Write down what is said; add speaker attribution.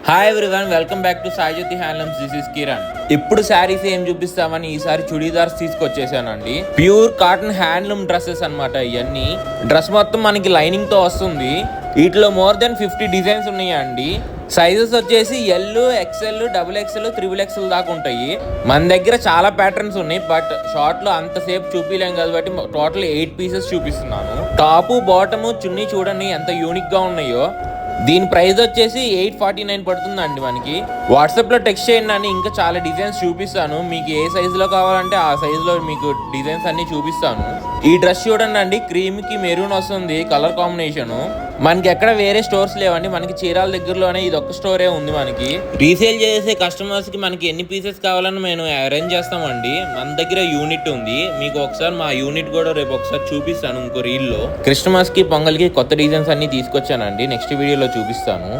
Speaker 1: Hi everyone, welcome back to Sai Jyothi handlooms. This is Kiran. ఇప్పుడు శారీస్ ఏం చూపిస్తామని ఈసారి చుడీదార్స్ తీసుకొచ్చేసానండి. ప్యూర్ కాటన్ హ్యాండ్లూమ్ డ్రెస్సెస్ అన్నమాట. ఇవన్నీ డ్రెస్ మొత్తం మనకి లైనింగ్ తో వస్తుంది. వీటిలో మోర్ దెన్ 50 డిజైన్స్ ఉన్నాయండి. సైజెస్ వచ్చేసి L, XL, double XL, triple XL దాకా ఉంటాయి. మన దగ్గర చాలా ప్యాటర్న్స్ ఉన్నాయి, బట్ షార్ట్ లో అంతసేపు చూపించలేం కాబట్టి టోటల్ 8 పీసెస్ చూపిస్తున్నాను. టాప్, బాటమ్, చున్నీ చూడండి ఎంత యూనిక్ గా ఉన్నాయో. దీని ప్రైస్ వచ్చేసి 849 పడుతుందండి. మనకి వాట్సాప్ లో టెక్స్ట్ చేయండి అని ఇంకా చాలా డిజైన్స్ చూపిస్తాను. మీకు ఏ సైజ్ లో కావాలంటే ఆ సైజ్ లో మీకు డిజైన్స్ అన్ని చూపిస్తాను. ఈ డ్రెస్ చూడండి అండి, క్రీమ్ కి మెరూన్ వస్తుంది కలర్ కాంబినేషన్. మనకి ఎక్కడ వేరే స్టోర్స్ లేవండి, మనకి చీరాల దగ్గరలోనే ఇది ఒక్క స్టోరే ఉంది. మనకి రీసేల్ చేసే కస్టమర్స్ కి మనకి ఎన్ని పీసెస్ కావాలని మేము అరేంజ్ చేస్తామండి. మన దగ్గర యూనిట్ ఉంది, మీకు ఒకసారి మా యూనిట్ కూడా రేపు ఒకసారి చూపిస్తాను ఇంకో రీల్ లో. క్రిస్టమస్ కి, పొంగల్ కి కొత్త డిజైన్స్ అన్ని తీసుకొచ్చానండి, నెక్స్ట్ వీడియోలో చూపిస్తాను.